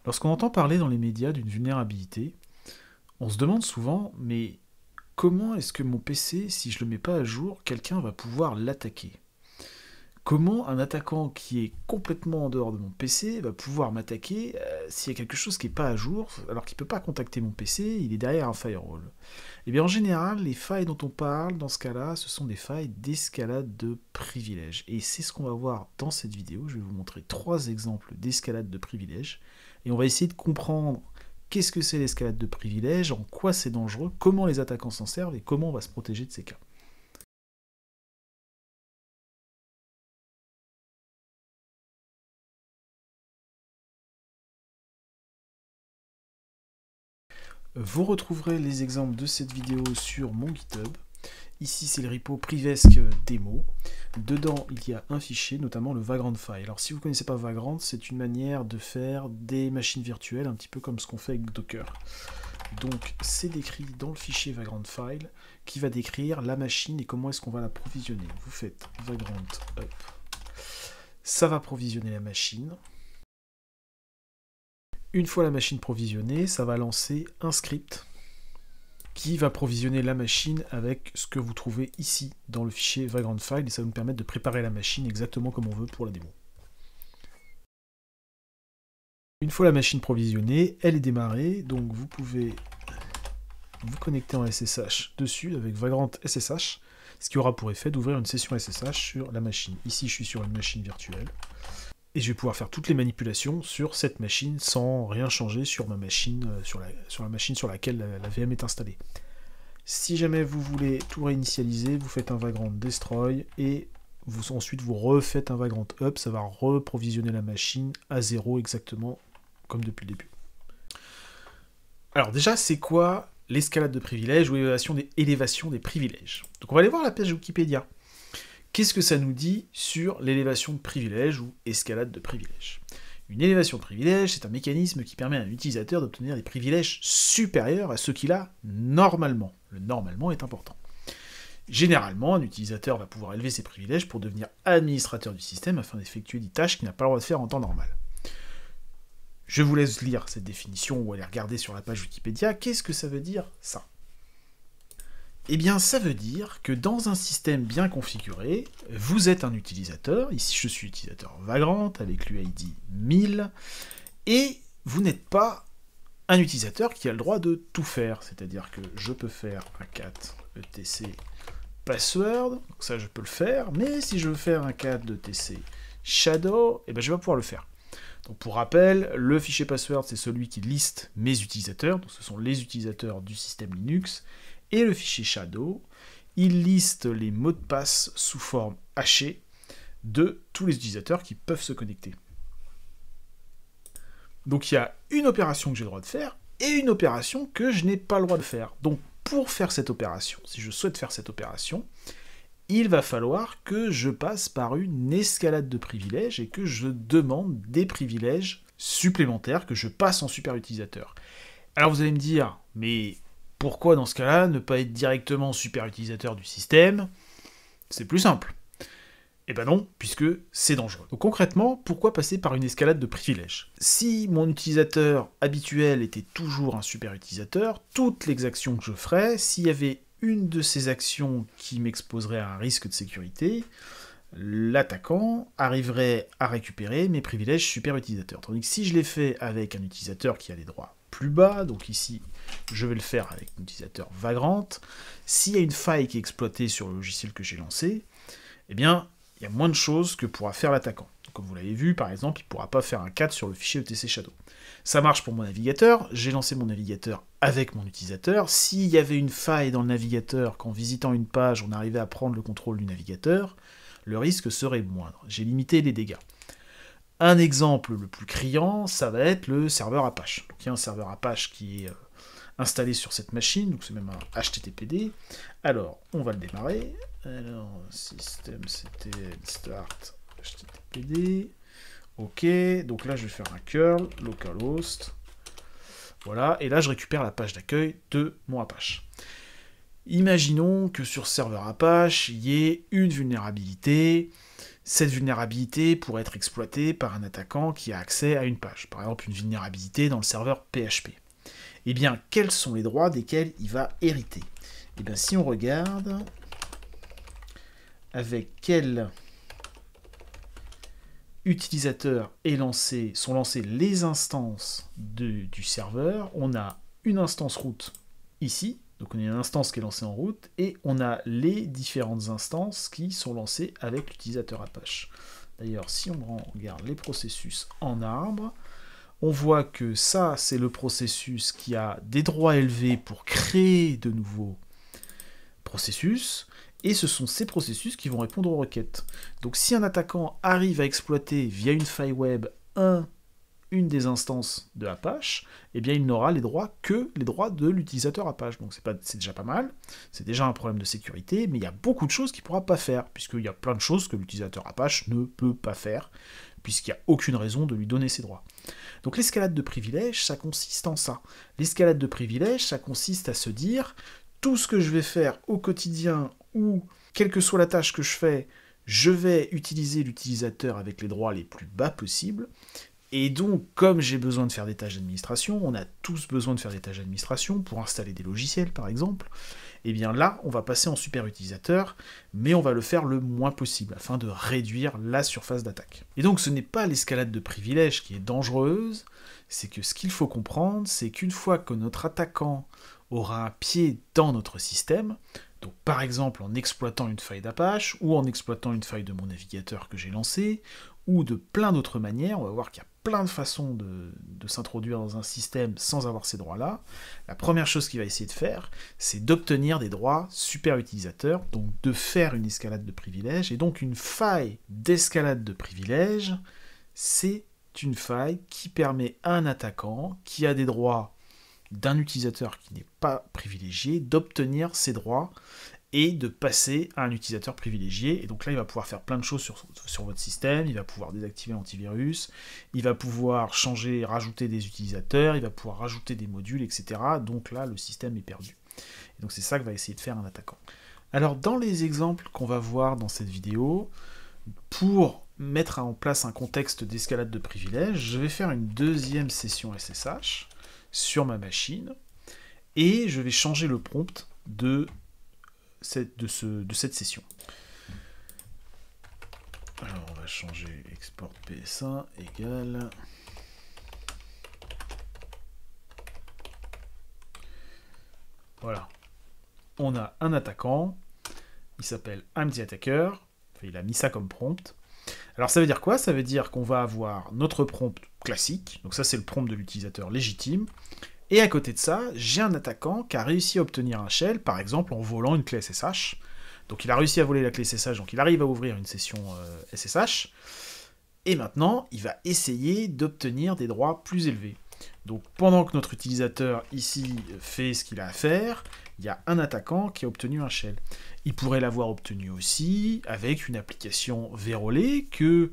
Lorsqu'on entend parler dans les médias d'une vulnérabilité, on se demande souvent, mais comment est-ce que mon PC, si je le mets pas à jour, quelqu'un va pouvoir l'attaquer? Comment un attaquant qui est complètement en dehors de mon PC va pouvoir m'attaquer s'il y a quelque chose qui n'est pas à jour, alors qu'il ne peut pas contacter mon PC, il est derrière un firewall? Eh bien en général, les failles dont on parle dans ce cas-là, ce sont des failles d'escalade de privilèges. Et c'est ce qu'on va voir dans cette vidéo. Je vais vous montrer 3 exemples d'escalade de privilèges. Et on va essayer de comprendre qu'est-ce que c'est l'escalade de privilèges, en quoi c'est dangereux, comment les attaquants s'en servent et comment on va se protéger de ces cas. Vous retrouverez les exemples de cette vidéo sur mon GitHub. Ici, c'est le repo Privesc Demo. Dedans, il y a un fichier, notamment le Vagrant File. Alors, si vous ne connaissez pas Vagrant, c'est une manière de faire des machines virtuelles, un petit peu comme ce qu'on fait avec Docker. Donc, c'est décrit dans le fichier Vagrant File, qui va décrire la machine et comment est-ce qu'on va la provisionner. Vous faites Vagrant Up. Ça va provisionner la machine. Une fois la machine provisionnée, ça va lancer un script qui va provisionner la machine avec ce que vous trouvez ici dans le fichier Vagrant File, et ça va nous permettre de préparer la machine exactement comme on veut pour la démo. Une fois la machine provisionnée, elle est démarrée, donc vous pouvez vous connecter en SSH dessus avec Vagrant SSH, ce qui aura pour effet d'ouvrir une session SSH sur la machine. Ici, je suis sur une machine virtuelle. Et je vais pouvoir faire toutes les manipulations sur cette machine sans rien changer sur ma machine, sur la machine sur laquelle la VM est installée. Si jamais vous voulez tout réinitialiser, vous faites un Vagrant Destroy et ensuite vous refaites un Vagrant Up, ça va reprovisionner la machine à 0 exactement comme depuis le début. Alors déjà, c'est quoi l'escalade de privilèges ou élévation des privilèges? Donc on va aller voir la page Wikipédia. Qu'est-ce que ça nous dit sur l'élévation de privilèges ou escalade de privilèges? Une élévation de privilèges, c'est un mécanisme qui permet à un utilisateur d'obtenir des privilèges supérieurs à ceux qu'il a normalement. Le normalement est important. Généralement, un utilisateur va pouvoir élever ses privilèges pour devenir administrateur du système afin d'effectuer des tâches qu'il n'a pas le droit de faire en temps normal. Je vous laisse lire cette définition ou aller regarder sur la page Wikipédia. Qu'est-ce que ça veut dire, ça? Eh bien, ça veut dire que dans un système bien configuré, vous êtes un utilisateur, ici je suis utilisateur Vagrant avec l'UID 1000, et vous n'êtes pas un utilisateur qui a le droit de tout faire, c'est-à-dire que je peux faire un cat etc password, donc ça je peux le faire, mais si je veux faire un cat etc shadow, eh ben je vais pas pouvoir le faire. Donc pour rappel, le fichier password c'est celui qui liste mes utilisateurs, donc ce sont les utilisateurs du système Linux, et le fichier shadow, il liste les mots de passe sous forme hachée de tous les utilisateurs qui peuvent se connecter. Donc il y a une opération que j'ai le droit de faire et une opération que je n'ai pas le droit de faire. Donc pour faire cette opération, si je souhaite faire cette opération, il va falloir que je passe par une escalade de privilèges et que je demande des privilèges supplémentaires que je passe en super utilisateur. Alors vous allez me dire, mais pourquoi dans ce cas-là ne pas être directement super utilisateur du système? C'est plus simple. Eh ben non, puisque c'est dangereux. Donc concrètement, pourquoi passer par une escalade de privilèges? Si mon utilisateur habituel était toujours un super utilisateur, toutes les actions que je ferais, s'il y avait une de ces actions qui m'exposerait à un risque de sécurité, l'attaquant arriverait à récupérer mes privilèges super utilisateurs. Tandis que si je l'ai fait avec un utilisateur qui a des droits plus bas, donc ici je vais le faire avec un utilisateur Vagrant, s'il y a une faille qui est exploitée sur le logiciel que j'ai lancé, eh bien il y a moins de choses que pourra faire l'attaquant. Comme vous l'avez vu, par exemple, il ne pourra pas faire un cat sur le fichier etc shadow. Ça marche pour mon navigateur, j'ai lancé mon navigateur avec mon utilisateur. S'il y avait une faille dans le navigateur, qu'en visitant une page, on arrivait à prendre le contrôle du navigateur, le risque serait moindre. J'ai limité les dégâts. Un exemple le plus criant, ça va être le serveur Apache. Donc il y a un serveur Apache qui est installé sur cette machine, donc c'est même un HTTPD. Alors, on va le démarrer. Alors, systemctl start HTTPD. Ok, donc là je vais faire un curl, localhost. Voilà, et là je récupère la page d'accueil de mon Apache. Imaginons que sur serveur Apache, il y ait une vulnérabilité. cette vulnérabilité pourrait être exploitée par un attaquant qui a accès à une page, par exemple une vulnérabilité dans le serveur PHP. Eh bien, quels sont les droits desquels il va hériter? Eh bien, si on regarde avec quel utilisateur sont lancées les instances du serveur, on a une instance route ici, donc on a une instance qui est lancée en route, et on a les différentes instances qui sont lancées avec l'utilisateur Apache. D'ailleurs, si on regarde les processus en arbre, on voit que ça, c'est le processus qui a des droits élevés pour créer de nouveaux processus, et ce sont ces processus qui vont répondre aux requêtes. Donc si un attaquant arrive à exploiter via une faille web une des instances de Apache, eh bien il n'aura les droits que les droits de l'utilisateur Apache. Donc c'est déjà pas mal, c'est déjà un problème de sécurité, mais il y a beaucoup de choses qu'il ne pourra pas faire, puisqu'il y a plein de choses que l'utilisateur Apache ne peut pas faire, puisqu'il n'y a aucune raison de lui donner ses droits. Donc l'escalade de privilèges, ça consiste en ça. L'escalade de privilèges, ça consiste à se dire, tout ce que je vais faire au quotidien, ou quelle que soit la tâche que je fais, je vais utiliser l'utilisateur avec les droits les plus bas possibles. Et donc, comme j'ai besoin de faire des tâches d'administration, on a tous besoin de faire des tâches d'administration pour installer des logiciels, par exemple, et bien là, on va passer en super utilisateur, mais on va le faire le moins possible, afin de réduire la surface d'attaque. Et donc, ce n'est pas l'escalade de privilèges qui est dangereuse, c'est que ce qu'il faut comprendre, c'est qu'une fois que notre attaquant aura un pied dans notre système, donc par exemple en exploitant une faille d'Apache, ou en exploitant une faille de mon navigateur que j'ai lancé, ou de plein d'autres manières, on va voir qu'il y a plein de façons de s'introduire dans un système sans avoir ces droits-là. La première chose qu'il va essayer de faire, c'est d'obtenir des droits super utilisateurs, donc de faire une escalade de privilèges, et donc une faille d'escalade de privilèges, c'est une faille qui permet à un attaquant qui a des droits d'un utilisateur qui n'est pas privilégié d'obtenir ses droits et de passer à un utilisateur privilégié. Et donc là, il va pouvoir faire plein de choses sur votre système, il va pouvoir désactiver l'antivirus, il va pouvoir changer, rajouter des utilisateurs, il va pouvoir rajouter des modules, etc. Donc là, le système est perdu. Et donc c'est ça que va essayer de faire un attaquant. Alors dans les exemples qu'on va voir dans cette vidéo, pour mettre en place un contexte d'escalade de privilèges, je vais faire une deuxième session SSH sur ma machine, et je vais changer le prompt de cette session. Alors on va changer export ps1 égale voilà. On a un attaquant, il s'appelle I'm the attacker, enfin, il a mis ça comme prompt. Alors ça veut dire quoi? Ça veut dire qu'on va avoir notre prompt classique, donc ça c'est le prompt de l'utilisateur légitime, et à côté de ça, j'ai un attaquant qui a réussi à obtenir un shell, par exemple en volant une clé SSH. Donc il a réussi à voler la clé SSH, donc il arrive à ouvrir une session SSH, et maintenant il va essayer d'obtenir des droits plus élevés. Donc pendant que notre utilisateur ici fait ce qu'il a à faire, il y a un attaquant qui a obtenu un shell. Il pourrait l'avoir obtenu aussi avec une application vérolée que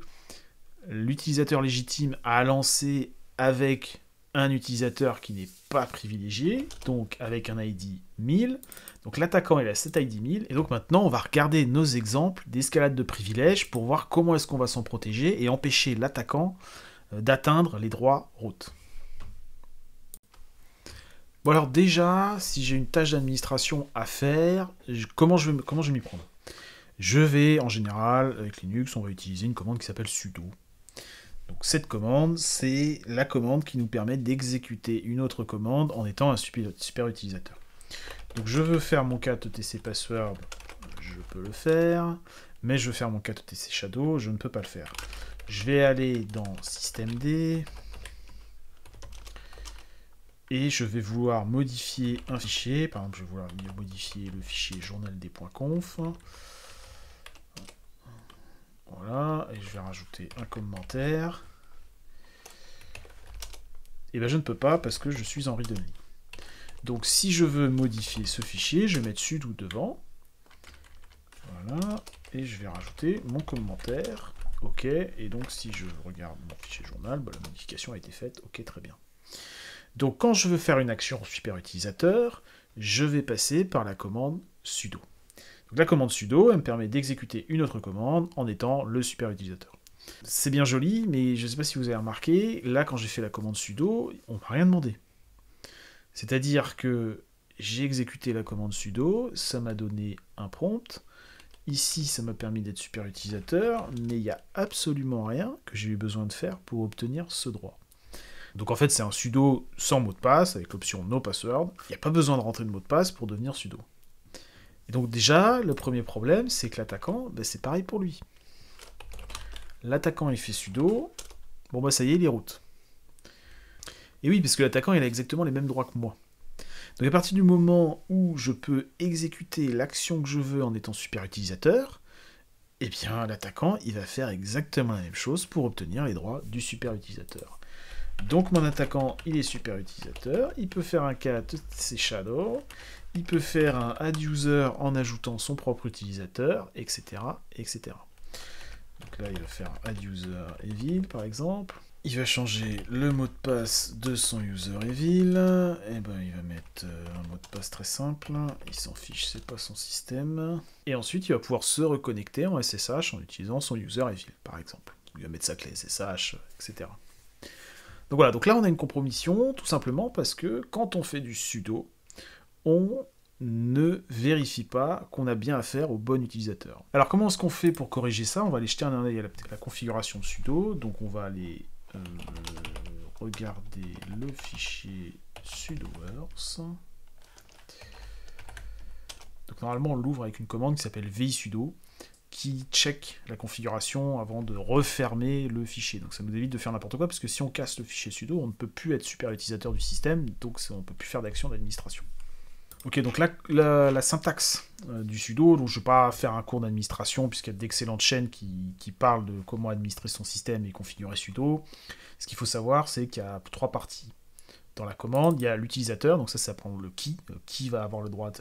l'utilisateur légitime a lancé avec un utilisateur qui n'est pas privilégié, donc avec un ID 1000. Donc l'attaquant il a cet ID 1000, et donc maintenant on va regarder nos exemples d'escalade de privilèges pour voir comment est-ce qu'on va s'en protéger et empêcher l'attaquant d'atteindre les droits root. Bon alors déjà, si j'ai une tâche d'administration à faire, comment je vais m'y prendre? Je vais, en général, avec Linux, on va utiliser une commande qui s'appelle sudo. Donc cette commande, c'est la commande qui nous permet d'exécuter une autre commande en étant un super utilisateur. Donc je veux faire mon cat etc password, je peux le faire, mais je veux faire mon cat etc shadow, je ne peux pas le faire. Je vais aller dans systemd, et je vais vouloir modifier un fichier, par exemple je vais vouloir modifier le fichier journald.conf. Voilà, et je vais rajouter un commentaire. Et bien je ne peux pas parce que je suis en read-only. Donc si je veux modifier ce fichier, je vais mettre sudo devant. Voilà, et je vais rajouter mon commentaire. Ok, et donc si je regarde mon fichier journal, bah, la modification a été faite. Ok, très bien. Donc quand je veux faire une action super utilisateur, je vais passer par la commande sudo. Donc la commande sudo, elle me permet d'exécuter une autre commande en étant le super utilisateur. C'est bien joli, mais je ne sais pas si vous avez remarqué, là quand j'ai fait la commande sudo, on m'a rien demandé. C'est-à-dire que j'ai exécuté la commande sudo, ça m'a donné un prompt. Ici, ça m'a permis d'être super utilisateur, mais il n'y a absolument rien que j'ai eu besoin de faire pour obtenir ce droit. Donc en fait, c'est un sudo sans mot de passe, avec l'option no password. Il n'y a pas besoin de rentrer de mot de passe pour devenir sudo. Et donc déjà, le premier problème, c'est que l'attaquant, c'est pareil pour lui. L'attaquant, il fait sudo, bon bah ça y est, il est root. Et oui, parce que l'attaquant, il a exactement les mêmes droits que moi. Donc à partir du moment où je peux exécuter l'action que je veux en étant super utilisateur, eh bien l'attaquant, il va faire exactement la même chose pour obtenir les droits du super utilisateur. Donc mon attaquant, il est super utilisateur, il peut faire un cat c'est shadow, il peut faire un add user en ajoutant son propre utilisateur, etc., etc. Donc là, il va faire add user evil, par exemple. Il va changer le mot de passe de son user evil. Et ben, il va mettre un mot de passe très simple. Il s'en fiche, c'est pas son système. Et ensuite, il va pouvoir se reconnecter en SSH en utilisant son user evil, par exemple. Il va mettre sa clé SSH, etc. Donc voilà, donc là, on a une compromission, tout simplement parce que quand on fait du sudo, on ne vérifie pas qu'on a bien affaire au bon utilisateur. Alors comment est-ce qu'on fait pour corriger ça? On va aller jeter un œil à la configuration de sudo, donc on va aller regarder le fichier sudoers. Donc normalement on l'ouvre avec une commande qui s'appelle vi-sudo, qui check la configuration avant de refermer le fichier. Donc ça nous évite de faire n'importe quoi, parce que si on casse le fichier sudo, on ne peut plus être super utilisateur du système, donc on ne peut plus faire d'action d'administration. Ok, donc là, la syntaxe du sudo, donc je ne vais pas faire un cours d'administration, puisqu'il y a d'excellentes chaînes qui parlent de comment administrer son système et configurer sudo. Ce qu'il faut savoir, c'est qu'il y a 3 parties. Dans la commande, il y a l'utilisateur, donc ça prend le qui va avoir le droit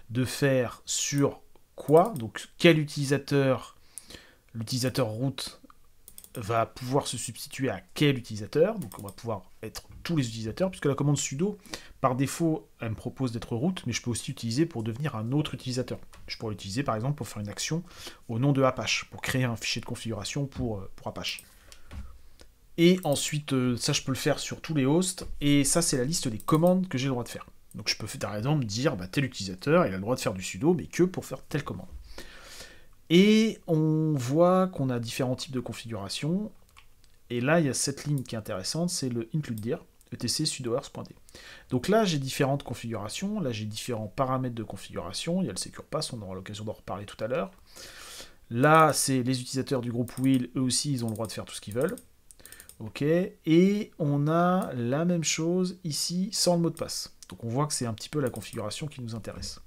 de faire sur quoi, donc quel utilisateur, l'utilisateur root va pouvoir se substituer à quel utilisateur, donc on va pouvoir être tous les utilisateurs, puisque la commande sudo, par défaut, elle me propose d'être root, mais je peux aussi l'utiliser pour devenir un autre utilisateur. Je pourrais l'utiliser par exemple pour faire une action au nom de Apache, pour créer un fichier de configuration pour Apache. Et ensuite, ça je peux le faire sur tous les hosts, et ça c'est la liste des commandes que j'ai le droit de faire. Donc je peux par exemple dire, tel utilisateur, il a le droit de faire du sudo, mais que pour faire telle commande. Et on voit qu'on a différents types de configurations. Et là, il y a cette ligne qui est intéressante, c'est le include-dir, etc sudoers.d. Donc là, j'ai différentes configurations, là j'ai différents paramètres de configuration, il y a le secure pass, on aura l'occasion d'en reparler tout à l'heure. Là, c'est les utilisateurs du groupe will, eux aussi, ils ont le droit de faire tout ce qu'ils veulent. Ok, et on a la même chose ici, sans le mot de passe. Donc on voit que c'est un petit peu la configuration qui nous intéresse.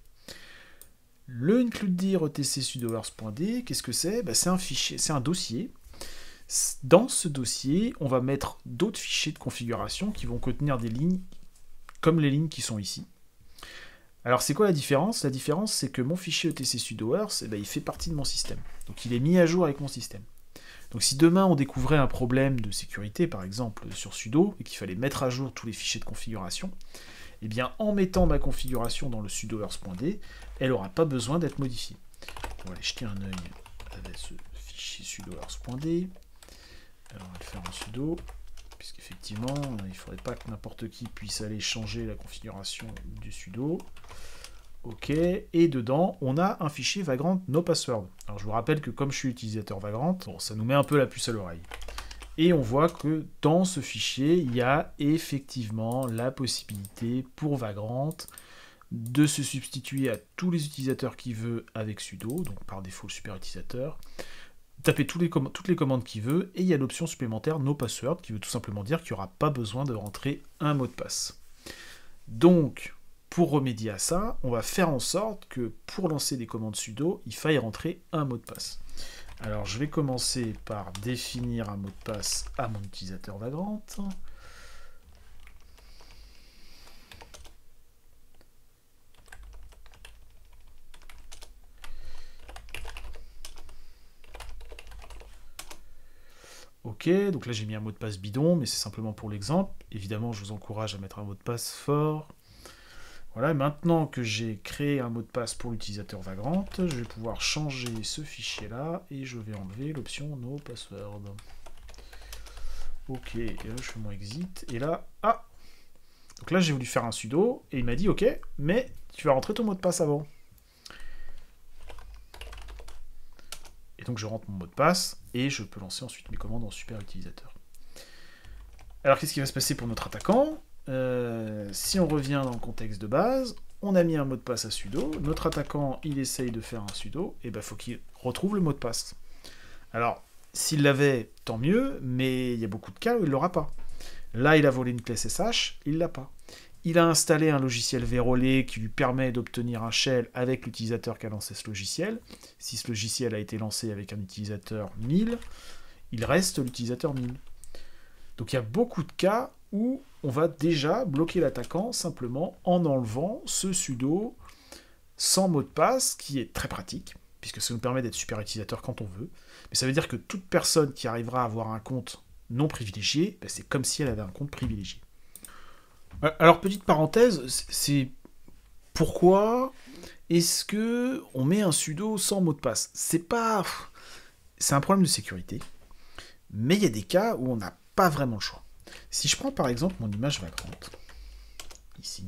Le include-dir etc sudoers.d, qu'est-ce que c'est? C'est un fichier, c'est un dossier. Dans ce dossier, on va mettre d'autres fichiers de configuration qui vont contenir des lignes comme les lignes qui sont ici. Alors c'est quoi la différence? La différence, c'est que mon fichier etc sudoers, il fait partie de mon système. Donc il est mis à jour avec mon système. Donc si demain on découvrait un problème de sécurité, par exemple sur sudo, et qu'il fallait mettre à jour tous les fichiers de configuration, eh bien en mettant ma configuration dans le sudoers.d, elle n'aura pas besoin d'être modifiée. On va aller jeter un œil avec ce fichier sudoers.d. Alors on va le faire en sudo, puisqu'effectivement il ne faudrait pas que n'importe qui puisse aller changer la configuration du sudo. Ok, et dedans, on a un fichier Vagrant no password. Alors je vous rappelle que comme je suis utilisateur Vagrant, bon, ça nous met un peu la puce à l'oreille. Et on voit que dans ce fichier, il y a effectivement la possibilité pour Vagrant de se substituer à tous les utilisateurs qu'il veut avec sudo, donc par défaut le super utilisateur, taper toutes les commandes qu'il veut, et il y a l'option supplémentaire no password, qui veut tout simplement dire qu'il n'y aura pas besoin de rentrer un mot de passe. Donc, pour remédier à ça, on va faire en sorte que pour lancer des commandes sudo, il faille rentrer un mot de passe. Alors je vais commencer par définir un mot de passe à mon utilisateur Vagrant. Ok, donc là j'ai mis un mot de passe bidon, mais c'est simplement pour l'exemple. Évidemment, je vous encourage à mettre un mot de passe fort. Voilà, maintenant que j'ai créé un mot de passe pour l'utilisateur Vagrant, je vais pouvoir changer ce fichier-là et je vais enlever l'option No Password. Ok, et là je fais mon exit, et là, ah! Donc là j'ai voulu faire un sudo, et il m'a dit ok, mais tu vas rentrer ton mot de passe avant. Et donc je rentre mon mot de passe, et je peux lancer ensuite mes commandes en super utilisateur. Alors qu'est-ce qui va se passer pour notre attaquant? Si on revient dans le contexte de base, on a mis un mot de passe à sudo, notre attaquant il essaye de faire un sudo, et ben faut qu'il retrouve le mot de passe. Alors, s'il l'avait, tant mieux, mais il y a beaucoup de cas où il ne l'aura pas. Là, il a volé une clé SSH, il ne l'a pas. Il a installé un logiciel vérolé qui lui permet d'obtenir un shell avec l'utilisateur qui a lancé ce logiciel. Si ce logiciel a été lancé avec un utilisateur 1000, il reste l'utilisateur 1000. Donc il y a beaucoup de cas où on va déjà bloquer l'attaquant simplement en enlevant ce sudo sans mot de passe, qui est très pratique, puisque ça nous permet d'être super utilisateur quand on veut. Mais ça veut dire que toute personne qui arrivera à avoir un compte non privilégié, ben c'est comme si elle avait un compte privilégié. Alors, petite parenthèse, c'est pourquoi est-ce que on met un sudo sans mot de passe? C'est un problème de sécurité, mais il y a des cas où on n'a pas vraiment le choix. Si je prends par exemple mon image vagrante, ici,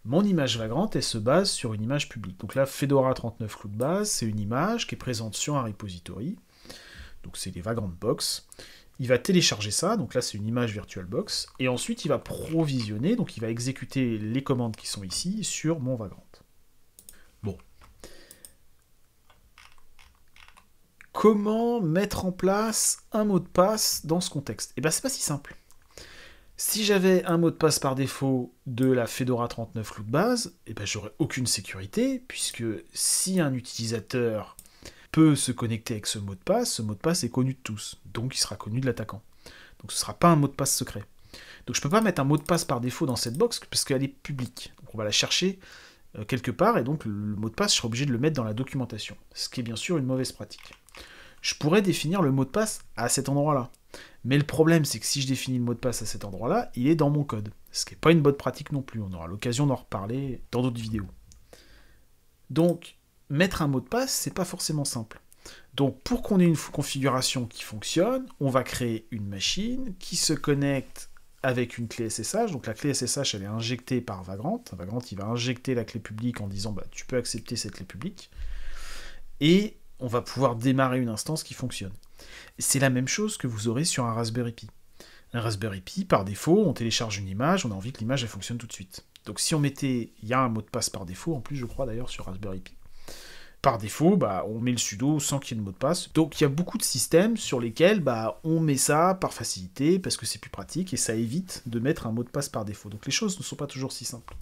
mon image vagrante, elle se base sur une image publique. Donc là, Fedora 39 clou de base, c'est une image qui est présente sur un repository. Donc c'est les Vagrant Box. Il va télécharger ça, donc là c'est une image VirtualBox, et ensuite il va provisionner, donc il va exécuter les commandes qui sont ici sur mon Vagrant. Bon. Comment mettre en place un mot de passe dans ce contexte? Eh bien c'est pas si simple. Si j'avais un mot de passe par défaut de la Fedora 39 clou de base, eh ben j'aurais aucune sécurité, puisque si un utilisateur peut se connecter avec ce mot de passe est connu de tous, donc il sera connu de l'attaquant. Donc ce ne sera pas un mot de passe secret. Donc je ne peux pas mettre un mot de passe par défaut dans cette box, parce qu'elle est publique. Donc on va la chercher quelque part, et donc le mot de passe, je serai obligé de le mettre dans la documentation, ce qui est bien sûr une mauvaise pratique. Je pourrais définir le mot de passe à cet endroit-là. Mais le problème, c'est que si je définis le mot de passe à cet endroit-là, il est dans mon code. Ce qui n'est pas une bonne pratique non plus. On aura l'occasion d'en reparler dans d'autres vidéos. Donc, mettre un mot de passe, c'est pas forcément simple. Donc, pour qu'on ait une configuration qui fonctionne, on va créer une machine qui se connecte avec une clé SSH. Donc, la clé SSH, elle est injectée par Vagrant. Vagrant, il va injecter la clé publique en disant bah, tu peux accepter cette clé publique. Et on va pouvoir démarrer une instance qui fonctionne. C'est la même chose que vous aurez sur un Raspberry Pi. Un Raspberry Pi, par défaut, on télécharge une image, on a envie que l'image elle fonctionne tout de suite. Donc si on mettait, il y a un mot de passe par défaut, en plus je crois d'ailleurs sur Raspberry Pi. Par défaut, bah, on met le sudo sans qu'il y ait de mot de passe. Donc il y a beaucoup de systèmes sur lesquels bah, on met ça par facilité, parce que c'est plus pratique, et ça évite de mettre un mot de passe par défaut. Donc les choses ne sont pas toujours si simples.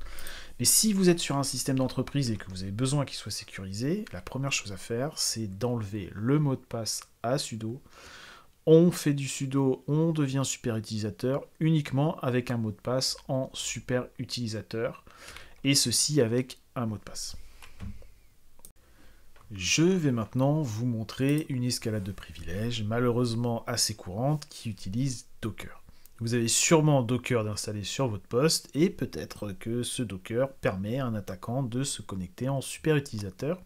Mais si vous êtes sur un système d'entreprise et que vous avez besoin qu'il soit sécurisé, la première chose à faire, c'est d'enlever le mot de passe à sudo. On fait du sudo, on devient super utilisateur uniquement avec un mot de passe en super utilisateur, et ceci avec un mot de passe. Je vais maintenant vous montrer une escalade de privilèges, malheureusement assez courante, qui utilise Docker. Vous avez sûrement Docker d'installer sur votre poste, et peut-être que ce Docker permet à un attaquant de se connecter en super utilisateur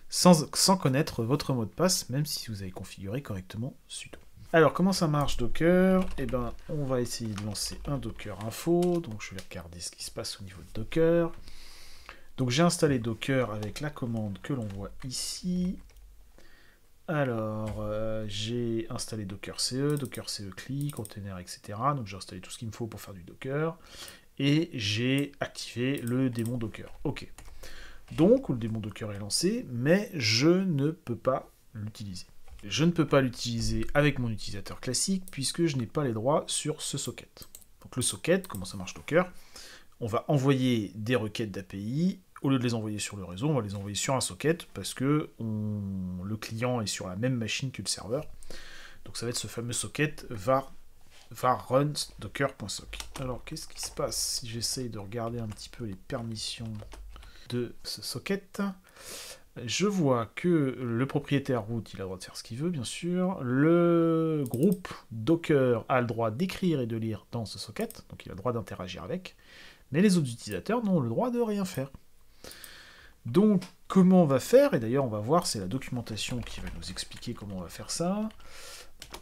sans connaître votre mot de passe, même si vous avez configuré correctement sudo. Alors, comment ça marche Docker? Eh bien, on va essayer de lancer un Docker info, donc je vais regarder ce qui se passe au niveau de Docker. Donc j'ai installé Docker avec la commande que l'on voit ici. Alors, j'ai installé Docker CE CLI, container, etc. Donc j'ai installé tout ce qu'il me faut pour faire du Docker. Et j'ai activé le démon Docker. Ok. Donc, le démon Docker est lancé, mais je ne peux pas l'utiliser. Je ne peux pas l'utiliser avec mon utilisateur classique, puisque je n'ai pas les droits sur ce socket. Donc le socket, comment ça marche Docker? On va envoyer des requêtes d'API. Au lieu de les envoyer sur le réseau, on va les envoyer sur un socket parce que le client est sur la même machine que le serveur. Donc ça va être ce fameux socket var run docker.soc. Alors qu'est-ce qui se passe si j'essaye de regarder un petit peu les permissions de ce socket? Je vois que le propriétaire root, il a le droit de faire ce qu'il veut, bien sûr. Le groupe Docker a le droit d'écrire et de lire dans ce socket, donc il a le droit d'interagir avec. Mais les autres utilisateurs n'ont le droit de rien faire. Donc, comment on va faire? Et d'ailleurs, on va voir, c'est la documentation qui va nous expliquer comment on va faire ça.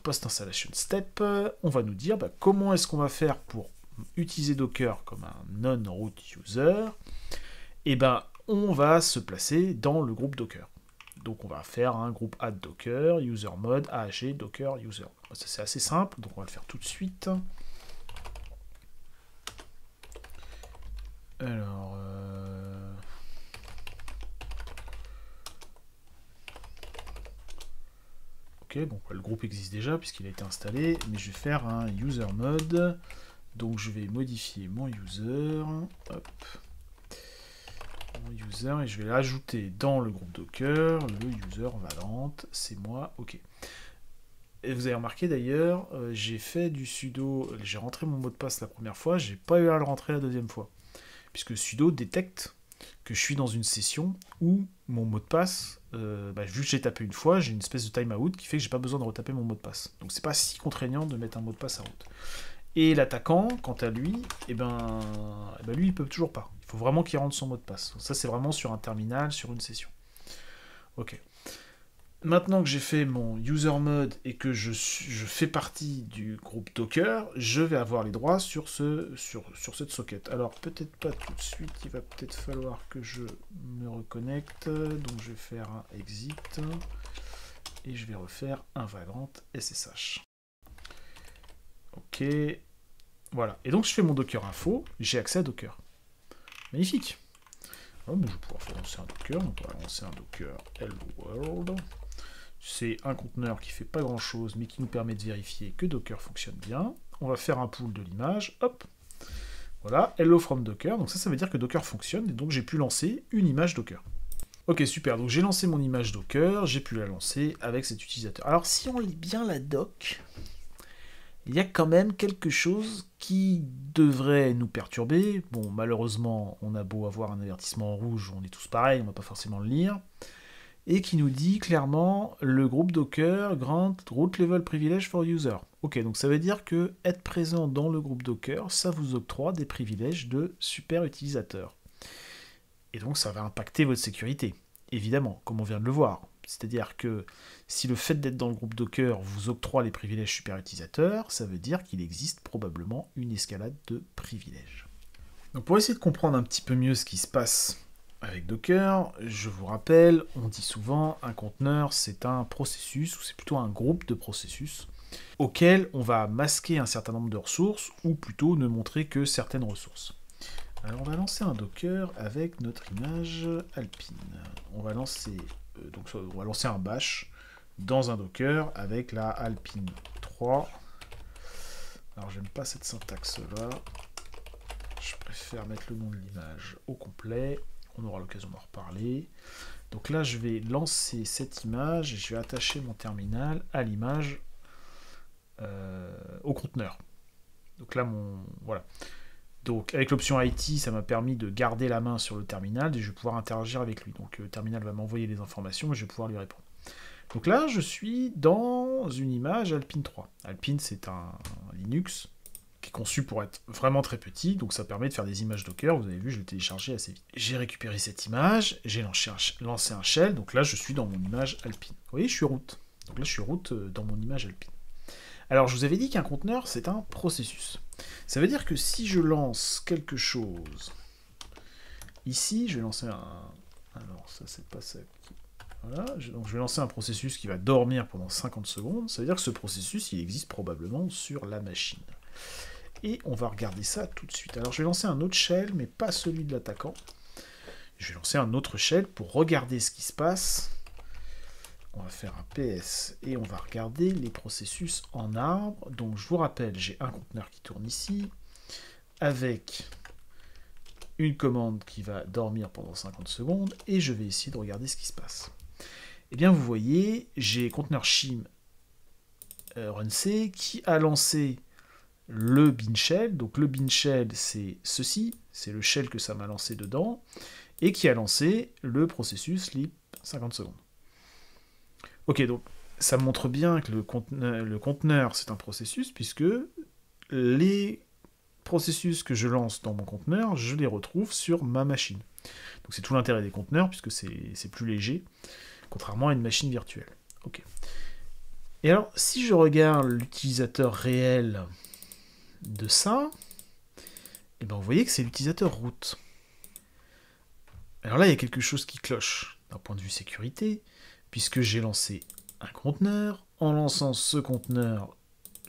Post-installation step, on va nous dire comment est-ce qu'on va faire pour utiliser Docker comme un non-root user. Et on va se placer dans le groupe Docker. Donc on va faire un groupe add Docker, user mode, AHG, Docker, user. Ça c'est assez simple, donc on va le faire tout de suite. Alors... Ok, bon, le groupe existe déjà puisqu'il a été installé, mais je vais faire un user mode. Donc je vais modifier mon user. Hop. User et je vais l'ajouter dans le groupe Docker, le user Valorant, c'est moi, ok. Et vous avez remarqué d'ailleurs, j'ai fait du sudo, j'ai rentré mon mot de passe la première fois, j'ai pas eu à le rentrer la deuxième fois. Puisque sudo détecte que je suis dans une session où mon mot de passe, vu que j'ai tapé une fois, j'ai une espèce de timeout qui fait que j'ai pas besoin de retaper mon mot de passe. Donc c'est pas si contraignant de mettre un mot de passe à route. Et l'attaquant, quant à lui, lui il peut toujours pas. Il faut vraiment qu'il rentre son mot de passe. Donc ça c'est vraiment sur un terminal, sur une session. Ok. Maintenant que j'ai fait mon user mode et que je fais partie du groupe Docker, je vais avoir les droits sur cette socket. Alors peut-être pas tout de suite, il va peut-être falloir que je me reconnecte. Donc je vais faire un exit et je vais refaire un Vagrant SSH. Ok, voilà. Et donc je fais mon Docker info, j'ai accès à Docker. Magnifique. Oh, je vais pouvoir faire lancer un Docker, donc on va lancer un Docker hello world. C'est un conteneur qui fait pas grand chose, mais qui nous permet de vérifier que Docker fonctionne bien. On va faire un pool de l'image, hop. Voilà, hello from Docker, donc ça veut dire que Docker fonctionne, et donc j'ai pu lancer une image Docker. Ok, super, donc j'ai lancé mon image Docker, j'ai pu la lancer avec cet utilisateur. Alors si on lit bien la doc, il y a quand même quelque chose qui devrait nous perturber. Bon, malheureusement, on a beau avoir un avertissement en rouge, on est tous pareils, on va pas forcément le lire. Et qui nous dit clairement, le groupe Docker grant root level privilege for user. Ok, donc ça veut dire que être présent dans le groupe Docker, ça vous octroie des privilèges de super utilisateur. Et donc ça va impacter votre sécurité, évidemment, comme on vient de le voir. C'est-à-dire que si le fait d'être dans le groupe Docker vous octroie les privilèges super utilisateurs, ça veut dire qu'il existe probablement une escalade de privilèges. Donc pour essayer de comprendre un petit peu mieux ce qui se passe avec Docker, je vous rappelle, on dit souvent un conteneur c'est un processus, ou c'est plutôt un groupe de processus, auquel on va masquer un certain nombre de ressources, ou plutôt ne montrer que certaines ressources. Alors on va lancer un Docker avec notre image Alpine. On va lancer un bash dans un Docker avec la Alpine 3. Alors j'aime pas cette syntaxe là. Je préfère mettre le nom de l'image au complet. On aura l'occasion d'en reparler. Donc là je vais lancer cette image et je vais attacher mon terminal à l'image au conteneur. Donc là voilà. Donc avec l'option IT, ça m'a permis de garder la main sur le terminal et je vais pouvoir interagir avec lui. Donc le terminal va m'envoyer les informations et je vais pouvoir lui répondre. Donc là, je suis dans une image Alpine 3. Alpine, c'est un Linux qui est conçu pour être vraiment très petit, donc ça permet de faire des images Docker. Vous avez vu, je l'ai téléchargé assez vite. J'ai récupéré cette image, j'ai lancé un shell, donc là, je suis dans mon image Alpine. Vous voyez, je suis root. Donc là, je suis root dans mon image Alpine. Alors, je vous avais dit qu'un conteneur, c'est un processus. Ça veut dire que si je lance quelque chose... Ici, je vais lancer un... Alors, ça, c'est pas ça qui... Voilà, donc je vais lancer un processus qui va dormir pendant 50 secondes. Ça veut dire que ce processus, il existe probablement sur la machine. Et on va regarder ça tout de suite. Alors, je vais lancer un autre shell, mais pas celui de l'attaquant. Je vais lancer un autre shell pour regarder ce qui se passe. On va faire un PS et on va regarder les processus en arbre. Donc je vous rappelle, j'ai un conteneur qui tourne ici, avec une commande qui va dormir pendant 50 secondes, et je vais essayer de regarder ce qui se passe. Et bien vous voyez, j'ai conteneur shim runc qui a lancé le bin shell. Donc le bin shell c'est ceci, c'est le shell que ça m'a lancé dedans, et qui a lancé le processus sleep 50 secondes. Ok, donc ça montre bien que le conteneur c'est un processus, puisque les processus que je lance dans mon conteneur, je les retrouve sur ma machine. Donc c'est tout l'intérêt des conteneurs, puisque c'est plus léger, contrairement à une machine virtuelle. Ok. Et alors, si je regarde l'utilisateur réel de ça, et ben vous voyez que c'est l'utilisateur root. Alors là, il y a quelque chose qui cloche d'un point de vue sécurité, puisque j'ai lancé un conteneur. En lançant ce conteneur,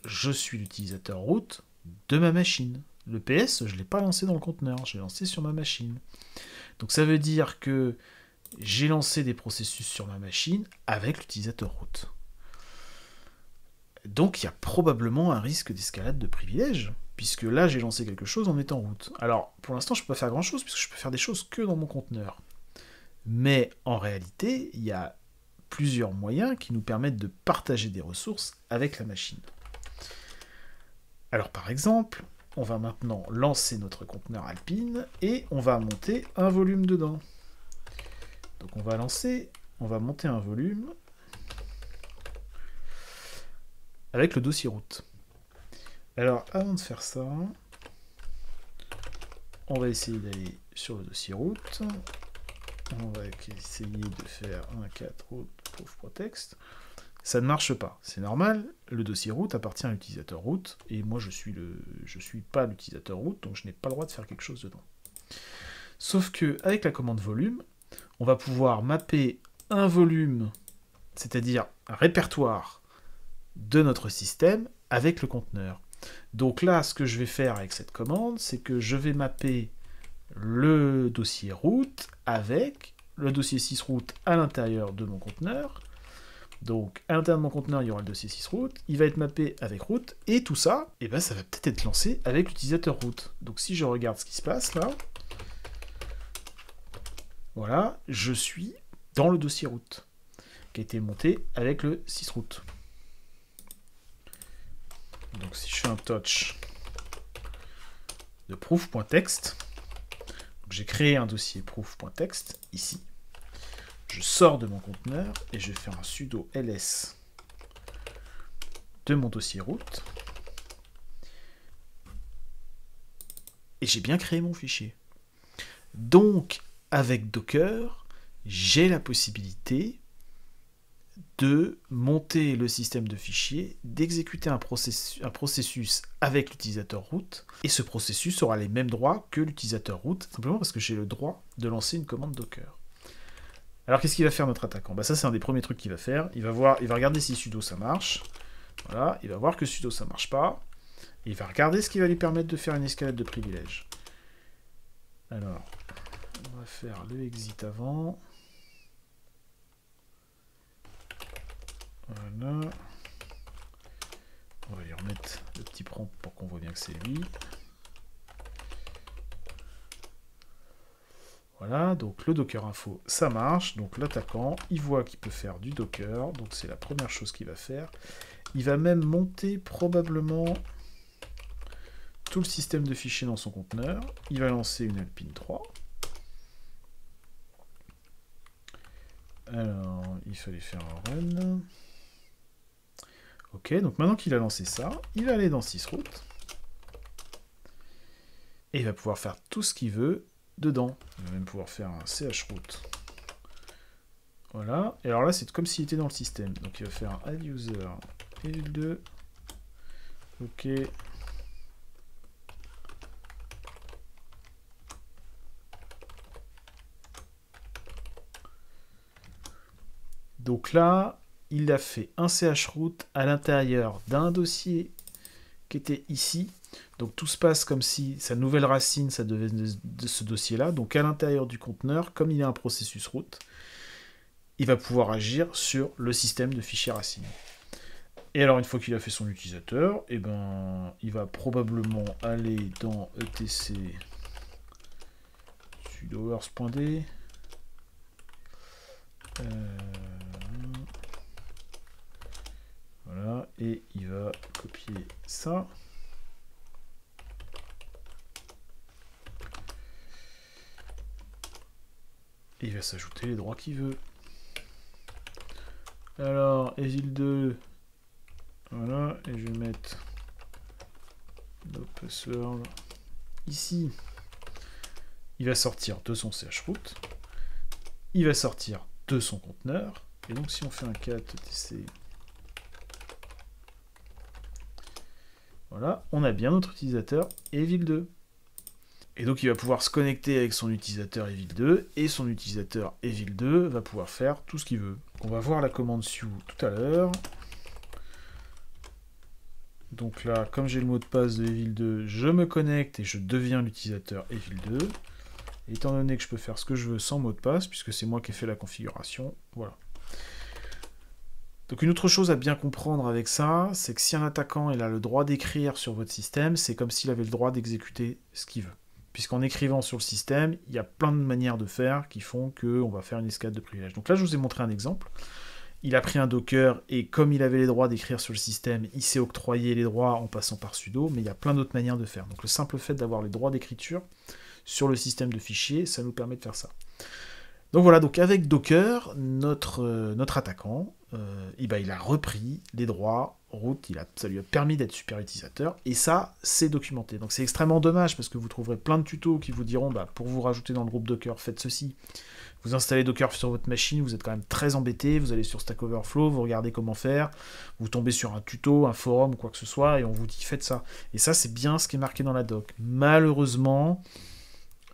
je suis l'utilisateur root de ma machine. Le PS, je ne l'ai pas lancé dans le conteneur, je l'ai lancé sur ma machine. Donc ça veut dire que j'ai lancé des processus sur ma machine avec l'utilisateur root. Donc il y a probablement un risque d'escalade de privilèges, puisque là j'ai lancé quelque chose en étant root. Alors pour l'instant je ne peux pas faire grand chose, puisque je peux faire des choses que dans mon conteneur. Mais en réalité, il y a plusieurs moyens qui nous permettent de partager des ressources avec la machine. Alors par exemple, on va maintenant lancer notre conteneur Alpine et on va monter un volume dedans. Donc on va monter un volume avec le dossier route. Alors avant de faire ça, on va essayer d'aller sur le dossier route. On va essayer de faire un 4 route proof.text. Ça ne marche pas, c'est normal, le dossier root appartient à l'utilisateur root, et moi je suis pas l'utilisateur root, donc je n'ai pas le droit de faire quelque chose dedans. Sauf que avec la commande volume, on va pouvoir mapper un volume, c'est-à-dire un répertoire de notre système avec le conteneur. Donc là, ce que je vais faire avec cette commande, c'est que je vais mapper le dossier root avec le dossier sysroot à l'intérieur de mon conteneur. Donc, à l'intérieur de mon conteneur, il y aura le dossier sysroot, il va être mappé avec root, et tout ça, eh ben, ça va peut-être être lancé avec l'utilisateur root. Donc, si je regarde ce qui se passe là, voilà, je suis dans le dossier root, qui a été monté avec le sysroot. Donc, si je fais un touch de proof.text, j'ai créé un dossier proof.text ici. Je sors de mon conteneur et je vais faire un sudo ls de mon dossier root. Et j'ai bien créé mon fichier. Donc, avec Docker, j'ai la possibilité de monter le système de fichiers, d'exécuter un processus avec l'utilisateur root, et ce processus aura les mêmes droits que l'utilisateur root, simplement parce que j'ai le droit de lancer une commande Docker. Alors qu'est-ce qu'il va faire notre attaquant ? Ça c'est un des premiers trucs qu'il va faire. Il va regarder si sudo ça marche. Voilà, il va voir que sudo ça marche pas. Et il va regarder ce qui va lui permettre de faire une escalade de privilèges. Alors, on va faire le exit avant. Voilà. On va lui remettre le petit prompt pour qu'on voit bien que c'est lui. Voilà, donc le Docker info, ça marche. Donc l'attaquant, il voit qu'il peut faire du Docker. Donc c'est la première chose qu'il va faire. Il va même monter probablement tout le système de fichiers dans son conteneur. Il va lancer une Alpine 3. Alors, il fallait faire un run. Ok, donc maintenant qu'il a lancé ça, il va aller dans sysroot. Et il va pouvoir faire tout ce qu'il veut dedans. Il va même pouvoir faire un chroot. Voilà. Et alors là, c'est comme s'il était dans le système. Donc il va faire un add user EL2. Ok. Donc là, il a fait un chroot à l'intérieur d'un dossier qui était ici. Donc tout se passe comme si sa nouvelle racine, ça devait de ce dossier-là. Donc à l'intérieur du conteneur, comme il y a un processus root, il va pouvoir agir sur le système de fichiers racine. Et alors une fois qu'il a fait son utilisateur, eh ben, il va probablement aller dans etc sudo hours.d. Voilà, et il va copier ça. Et il va s'ajouter les droits qu'il veut. Alors, exil2. Voilà, et je vais mettre... Hop. password. Ici, il va sortir de son chroute. Il va sortir de son conteneur. Et donc, si on fait un cat tc, voilà, on a bien notre utilisateur Evil2. Et donc, il va pouvoir se connecter avec son utilisateur Evil2, et son utilisateur Evil2 va pouvoir faire tout ce qu'il veut. On va voir la commande Sioux tout à l'heure. Donc là, comme j'ai le mot de passe de Evil2, je me connecte et je deviens l'utilisateur Evil2. Et étant donné que je peux faire ce que je veux sans mot de passe, puisque c'est moi qui ai fait la configuration, voilà. Donc une autre chose à bien comprendre avec ça, c'est que si un attaquant il a le droit d'écrire sur votre système, c'est comme s'il avait le droit d'exécuter ce qu'il veut. Puisqu'en écrivant sur le système, il y a plein de manières de faire qui font qu'on va faire une escalade de privilèges. Donc là, je vous ai montré un exemple. Il a pris un Docker, et comme il avait les droits d'écrire sur le système, il s'est octroyé les droits en passant par sudo, mais il y a plein d'autres manières de faire. Donc le simple fait d'avoir les droits d'écriture sur le système de fichiers, ça nous permet de faire ça. Donc voilà, donc avec Docker, notre attaquant, il a repris les droits root, ça lui a permis d'être super utilisateur, et ça, c'est documenté. Donc c'est extrêmement dommage, parce que vous trouverez plein de tutos qui vous diront, pour vous rajouter dans le groupe Docker, faites ceci. Vous installez Docker sur votre machine, vous êtes quand même très embêté, vous allez sur Stack Overflow, vous regardez comment faire, vous tombez sur un tuto, un forum ou quoi que ce soit, et on vous dit faites ça. Et ça, c'est bien ce qui est marqué dans la doc. Malheureusement,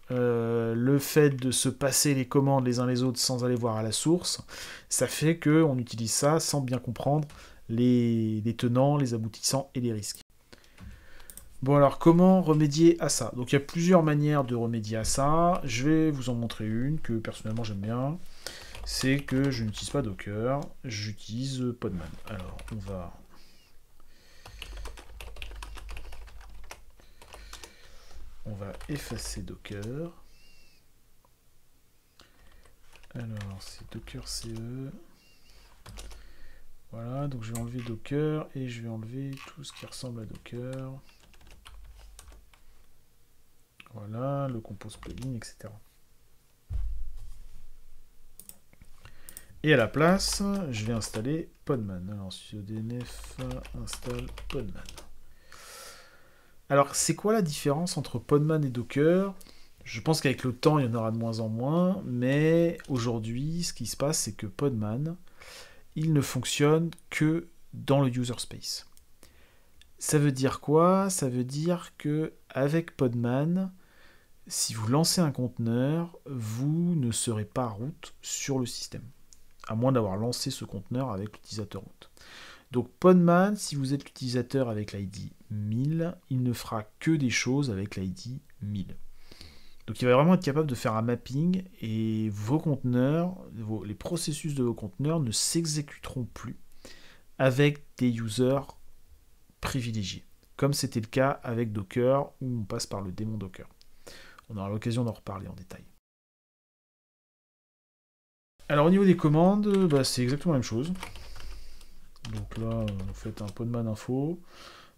le fait de se passer les commandes les uns les autres sans aller voir à la source, ça fait qu'on utilise ça sans bien comprendre les tenants, les aboutissants et les risques. Bon alors, comment remédier à ça? Donc il y a plusieurs manières de remédier à ça. Je vais vous en montrer une que personnellement j'aime bien. C'est que je n'utilise pas Docker, j'utilise Podman. Alors on va effacer Docker. Alors c'est Docker CE. Voilà, donc je vais enlever Docker et je vais enlever tout ce qui ressemble à Docker. Voilà, le compose plugin, etc. Et à la place, je vais installer Podman. Alors, sudo dnf install Podman. Alors, c'est quoi la différence entre Podman et Docker? Je pense qu'avec le temps, il y en aura de moins en moins, mais aujourd'hui, ce qui se passe, c'est que Podman, il ne fonctionne que dans le user space. Ça veut dire quoi? Ça veut dire que avec Podman, si vous lancez un conteneur, vous ne serez pas root sur le système, à moins d'avoir lancé ce conteneur avec l'utilisateur root. Donc Podman, si vous êtes l'utilisateur avec l'ID 1000, il ne fera que des choses avec l'ID 1000. Donc il va vraiment être capable de faire un mapping, et vos conteneurs, les processus de vos conteneurs ne s'exécuteront plus avec des users privilégiés, comme c'était le cas avec Docker, où on passe par le démon Docker. On aura l'occasion d'en reparler en détail. Alors au niveau des commandes, c'est exactement la même chose. Donc là, vous faites un podman info.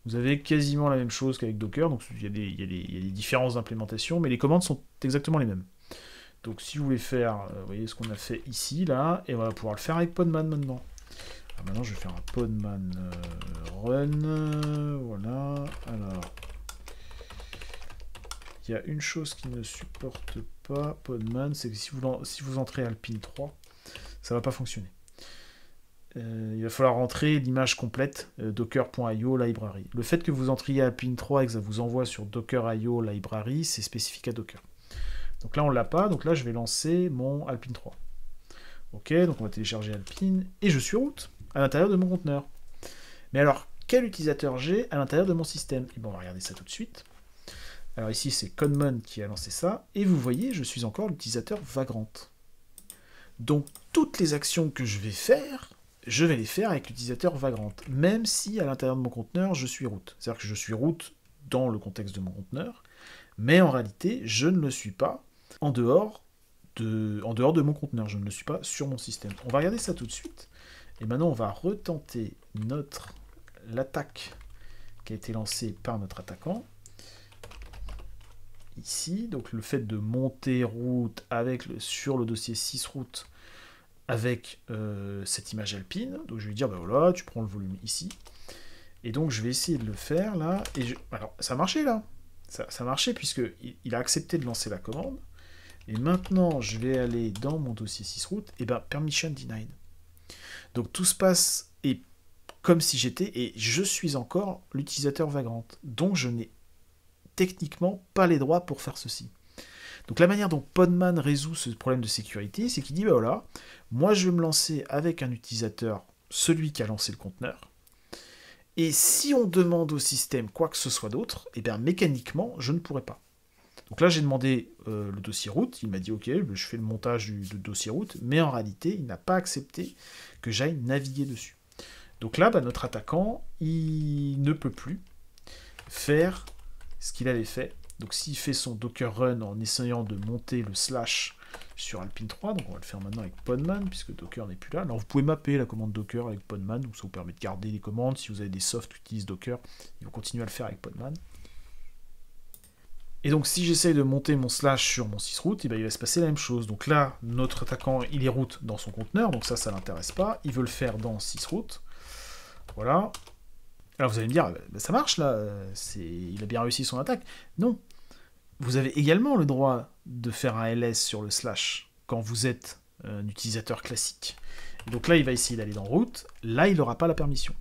Vous avez quasiment la même chose qu'avec Docker, donc il y a des différences d'implémentation, mais les commandes sont exactement les mêmes. Donc si vous voulez faire, vous voyez ce qu'on a fait ici, là, et on va pouvoir le faire avec podman maintenant. Alors maintenant je vais faire un podman run, voilà, alors... Il y a une chose qui ne supporte pas Podman, c'est que si vous entrez Alpine 3, ça ne va pas fonctionner. Il va falloir rentrer l'image complète docker.io library. Le fait que vous entriez Alpine 3 et que ça vous envoie sur docker.io library, c'est spécifique à Docker. Donc là on ne l'a pas, donc là je vais lancer mon Alpine 3. Ok, donc on va télécharger Alpine, et je suis root à l'intérieur de mon conteneur. Mais alors, quel utilisateur j'ai à l'intérieur de mon système? Et bon, on va regarder ça tout de suite. Alors ici, c'est Conmon qui a lancé ça, et vous voyez, je suis encore l'utilisateur Vagrant. Donc, toutes les actions que je vais faire, je vais les faire avec l'utilisateur Vagrant, même si à l'intérieur de mon conteneur, je suis root. C'est-à-dire que je suis root dans le contexte de mon conteneur, mais en réalité, je ne le suis pas en dehors de mon conteneur, je ne le suis pas sur mon système. On va regarder ça tout de suite, et maintenant on va retenter l'attaque qui a été lancée par notre attaquant. Ici, donc le fait de monter root sur le dossier 6 root avec cette image alpine, donc je vais lui dire, voilà, tu prends le volume ici, Et donc, je vais essayer de le faire, là. Alors, ça a marché, là. Ça a marché, puisqu'il a accepté de lancer la commande. Et maintenant, je vais aller dans mon dossier sysroot, et ben, permission denied. Donc, tout se passe et comme si j'étais, et je suis encore l'utilisateur Vagrant. Donc, je n'ai techniquement pas les droits pour faire ceci. Donc, la manière dont Podman résout ce problème de sécurité, c'est qu'il dit, ben voilà, moi, je vais me lancer avec un utilisateur, celui qui a lancé le conteneur. Et si on demande au système quoi que ce soit d'autre, eh bien mécaniquement, je ne pourrais pas. Donc là, j'ai demandé le dossier route, il m'a dit ok, je fais le montage du dossier route, mais en réalité, il n'a pas accepté que j'aille naviguer dessus. Donc là, notre attaquant, il ne peut plus faire ce qu'il avait fait. Donc s'il fait son Docker run en essayant de monter le slash sur Alpine 3, donc on va le faire maintenant avec Podman, puisque Docker n'est plus là. Alors vous pouvez mapper la commande Docker avec Podman, donc ça vous permet de garder les commandes. Si vous avez des softs qui utilisent Docker, ils vont continuer à le faire avec Podman. Et donc si j'essaye de monter mon slash sur mon sysroot, il va se passer la même chose. Donc là, notre attaquant, il est root dans son conteneur, donc ça l'intéresse pas. Il veut le faire dans sysroot. Voilà. Alors vous allez me dire, ça marche là, il a bien réussi son attaque. Non. Vous avez également le droit de faire un ls sur le slash quand vous êtes un utilisateur classique. Et donc là, il va essayer d'aller dans route. Là, il n'aura pas la permission.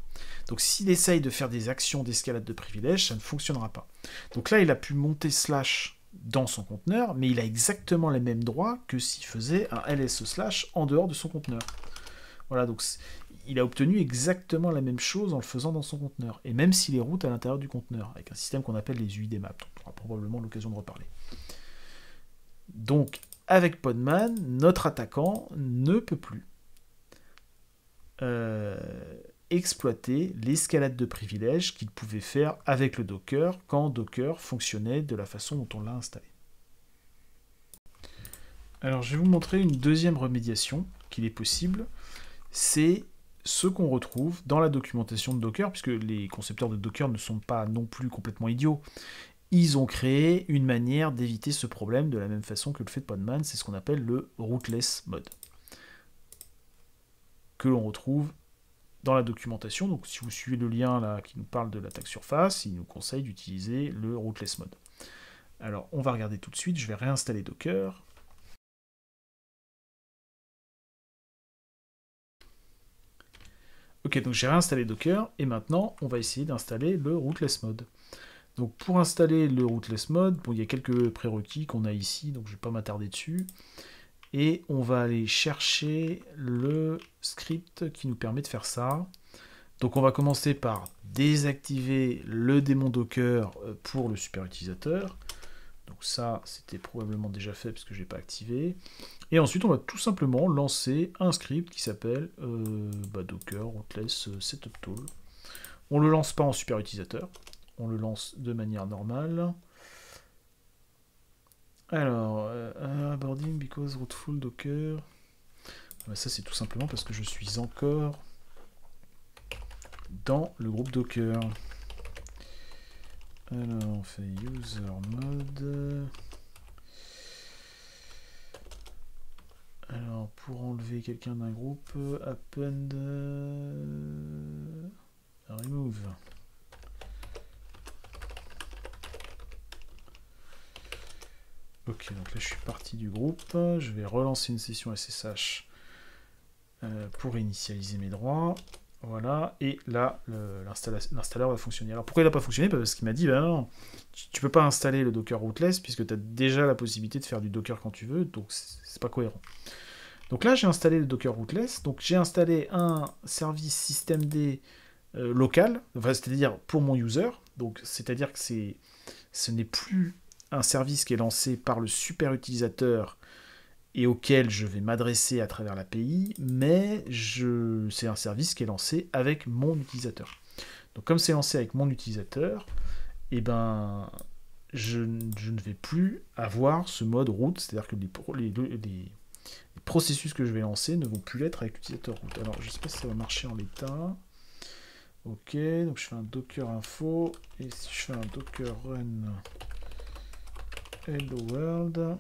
Donc s'il essaye de faire des actions d'escalade de privilèges, ça ne fonctionnera pas. Donc là, il a pu monter slash dans son conteneur, mais il a exactement les mêmes droits que s'il faisait un ls slash en dehors de son conteneur. Voilà, donc il a obtenu exactement la même chose en le faisant dans son conteneur. Et même s'il est root à l'intérieur du conteneur, avec un système qu'on appelle les UID maps, dont on aura probablement l'occasion de reparler. Donc, avec Podman, notre attaquant ne peut plus exploiter l'escalade de privilèges qu'il pouvait faire avec le Docker quand Docker fonctionnait de la façon dont on l'a installé. Alors, je vais vous montrer une deuxième remédiation qu'il est possible. C'est ce qu'on retrouve dans la documentation de Docker, puisque les concepteurs de Docker ne sont pas non plus complètement idiots. Ils ont créé une manière d'éviter ce problème de la même façon que le fait Podman, c'est ce qu'on appelle le rootless mode, que l'on retrouve dans la documentation. Donc si vous suivez le lien là qui nous parle de l'attaque surface, il nous conseille d'utiliser le rootless mode. Alors on va regarder tout de suite, je vais réinstaller Docker. Ok, donc j'ai réinstallé Docker, et maintenant on va essayer d'installer le rootless mode. Donc pour installer le rootless mode, bon, il y a quelques prérequis qu'on a ici, donc je ne vais pas m'attarder dessus. Et on va aller chercher le script qui nous permet de faire ça. Donc on va commencer par désactiver le démon Docker pour le super utilisateur. Donc ça, c'était probablement déjà fait parce que je n'ai pas activé. Et ensuite, on va tout simplement lancer un script qui s'appelle Docker rootless setup tool. On ne le lance pas en super utilisateur, on le lance de manière normale. Alors, boarding because rootful docker. Ça, c'est tout simplement parce que je suis encore dans le groupe Docker. Alors, on fait user mode. Alors, pour enlever quelqu'un d'un groupe, append remove. Ok, donc là je suis parti du groupe. Je vais relancer une session SSH pour initialiser mes droits. Voilà, et là l'installeur va fonctionner. Alors pourquoi il n'a pas fonctionné? Parce qu'il m'a dit, bah non, tu peux pas installer le Docker rootless puisque tu as déjà la possibilité de faire du Docker quand tu veux, donc c'est pas cohérent. Donc là j'ai installé le Docker rootless, donc j'ai installé un service systemd local, enfin, c'est-à-dire pour mon user, donc c'est-à-dire que ce n'est plus un service qui est lancé par le super utilisateur et auquel je vais m'adresser à travers l'API, mais c'est un service qui est lancé avec mon utilisateur. Donc comme c'est lancé avec mon utilisateur, eh ben, je ne vais plus avoir ce mode root, c'est-à-dire que les processus que je vais lancer ne vont plus l'être avec l'utilisateur root. Alors je ne sais pas si ça va marcher en l'état. Ok, donc je fais un docker info, et si je fais un docker run hello world,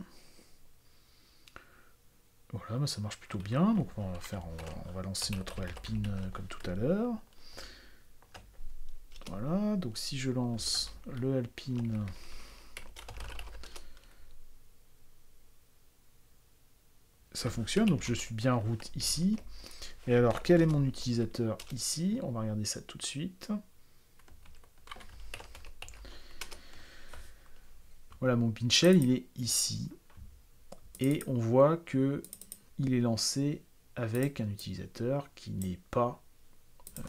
voilà, ça marche plutôt bien. Donc on va lancer notre Alpine comme tout à l'heure. Voilà, donc si je lance le Alpine, ça fonctionne, donc je suis bien route ici. Et alors, quel est mon utilisateur ici? On va regarder ça tout de suite. Voilà, mon Pinshell, il est ici. Et on voit que il est lancé avec un utilisateur qui n'est pas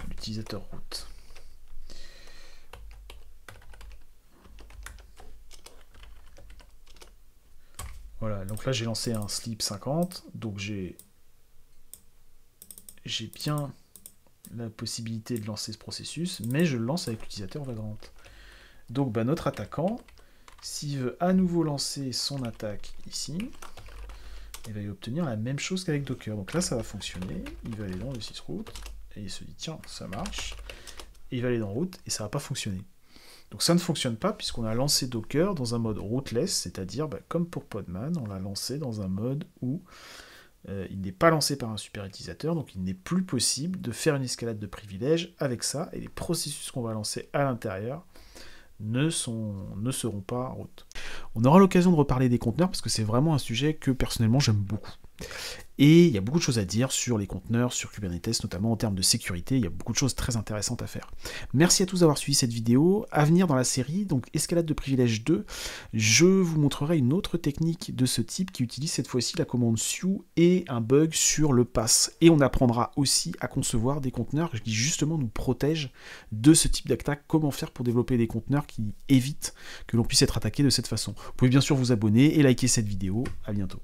l'utilisateur route. Voilà, donc là j'ai lancé un slip 50, donc j'ai bien la possibilité de lancer ce processus, mais je le lance avec l'utilisateur Vagrant. Donc notre attaquant, s'il veut à nouveau lancer son attaque ici, il va y obtenir la même chose qu'avec Docker. Donc là ça va fonctionner, il va aller dans le sysroute, et il se dit tiens ça marche, et il va aller dans route, et ça va pas fonctionner. Donc ça ne fonctionne pas puisqu'on a lancé Docker dans un mode rootless, c'est-à-dire comme pour Podman, on l'a lancé dans un mode où il n'est pas lancé par un super utilisateur, donc il n'est plus possible de faire une escalade de privilèges avec ça, et les processus qu'on va lancer à l'intérieur ne seront pas route. On aura l'occasion de reparler des conteneurs parce que c'est vraiment un sujet que personnellement j'aime beaucoup. Et il y a beaucoup de choses à dire sur les conteneurs, sur Kubernetes, notamment en termes de sécurité, il y a beaucoup de choses très intéressantes à faire. Merci à tous d'avoir suivi cette vidéo. À venir dans la série, donc Escalade de privilèges 2, je vous montrerai une autre technique de ce type qui utilise cette fois-ci la commande su et un bug sur le pass. Et on apprendra aussi à concevoir des conteneurs qui justement nous protègent de ce type d'attaque, comment faire pour développer des conteneurs qui évitent que l'on puisse être attaqué de cette façon. Vous pouvez bien sûr vous abonner et liker cette vidéo. À bientôt.